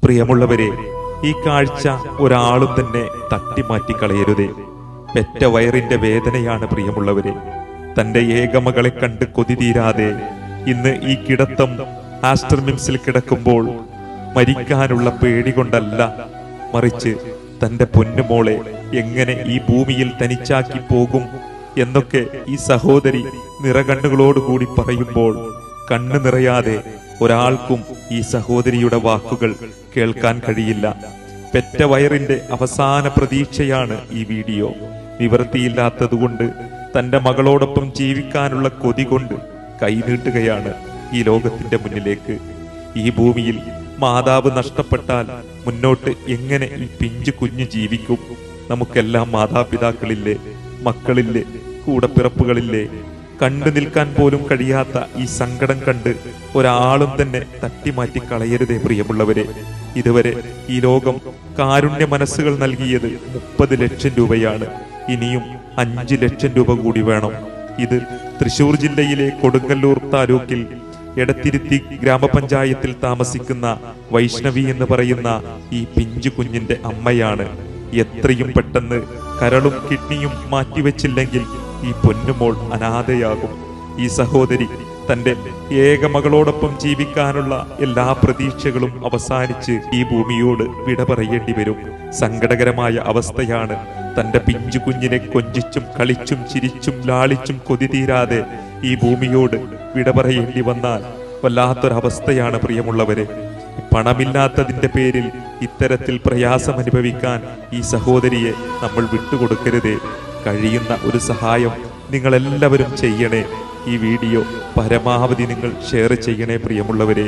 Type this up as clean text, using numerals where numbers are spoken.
പ്രിയമുള്ളവരെ, ഈ കാഴ്ച ഒരാളും തന്നെ തട്ടിമാറ്റിക്കളയരുതേ. പെറ്റ വയറിന്റെ വേദനയാണ് പ്രിയമുള്ളവരെ. തന്റെ ഏകമകളെ കണ്ട് കൊതി തീരാതെ ഇന്ന് ഈ കിടത്തം ആസ്റ്റർ മിംസിൽ കിടക്കുമ്പോൾ മരിക്കാനുള്ള പേടി കൊണ്ടല്ല, മറിച്ച് തന്റെ പൊന്നുമോളെ എങ്ങനെ ഈ ഭൂമിയിൽ തനിച്ചാക്കി പോകും എന്നൊക്കെ ഈ സഹോദരി നിറകണ്ണുകളോടുകൂടി പറയുമ്പോൾ കണ്ണു നിറയാതെ ഒരാൾക്കും ഈ സഹോദരിയുടെ വാക്കുകൾ കേൾക്കാൻ കഴിയില്ല. പെറ്റ വയറിന്റെ അവസാന പ്രതീക്ഷയാണ് ഈ വീഡിയോ. നിവൃത്തിയില്ലാത്തതുകൊണ്ട് തന്റെ മകളോടൊപ്പം ജീവിക്കാനുള്ള കൊതി കൊണ്ട് കൈനീട്ടുകയാണ് ഈ ലോകത്തിന്റെ മുന്നിലേക്ക്. ഈ ഭൂമിയിൽ മാതാവ് നഷ്ടപ്പെട്ടാൽ മുന്നോട്ട് എങ്ങനെ ഈ പിഞ്ചു കുഞ്ഞു ജീവിക്കും? നമുക്കെല്ലാം മാതാപിതാക്കളില്ലേ, മക്കളില്ലേ, കൂടപ്പിറപ്പുകളില്ലേ? കണ്ടു നിൽക്കാൻ പോലും കഴിയാത്ത ഈ സങ്കടം കണ്ട് ഒരാളും തന്നെ തട്ടിമാറ്റി കളയരുതേ പ്രിയമുള്ളവരെ. ഇതുവരെ ഈ ലോകം കാരുണ്യ മനസ്സുകൾ നൽകിയത് 30 ലക്ഷം രൂപയാണ്. ഇനിയും 5 ലക്ഷം രൂപ കൂടി വേണം. ഇത് തൃശൂർ ജില്ലയിലെ കൊടുങ്ങല്ലൂർ താലൂക്കിൽ എടത്തിരുത്തി ഗ്രാമപഞ്ചായത്തിൽ താമസിക്കുന്ന വൈഷ്ണവി എന്ന് പറയുന്ന ഈ പിഞ്ചു കുഞ്ഞിന്റെ അമ്മയാണ്. എത്രയും പെട്ടെന്ന് കരളും കിഡ്നിയും മാറ്റിവെച്ചില്ലെങ്കിൽ ഈ പൊന്നുമോൾ അനാഥയാകും. ഈ സഹോദരി തന്റെ ഏക മകളോടൊപ്പം ജീവിക്കാനുള്ള എല്ലാ പ്രതീക്ഷകളും അവസാനിച്ച് ഈ ഭൂമിയോട് വിട പറയേണ്ടി വരും. സങ്കടകരമായ അവസ്ഥയാണ്. തന്റെ പിഞ്ചു കുഞ്ഞിനെ കൊഞ്ചിച്ചും കളിച്ചും ചിരിച്ചും ലാളിച്ചും കൊതി തീരാതെ ഈ ഭൂമിയോട് വിട പറയേണ്ടി വന്നാൽ വല്ലാത്തൊരവസ്ഥയാണ് പ്രിയമുള്ളവരെ. പണമില്ലാത്തതിന്റെ പേരിൽ ഇത്തരത്തിൽ പ്രയാസം അനുഭവിക്കാൻ ഈ സഹോദരിയെ നമ്മൾ വിട്ടുകൊടുക്കരുതേ. കഴിയുന്ന ഒരു സഹായം നിങ്ങളെല്ലാവരും ചെയ്യണേ. ഈ വീഡിയോ പരമാവധി നിങ്ങൾ ഷെയർ ചെയ്യണേ പ്രിയമുള്ളവരെ.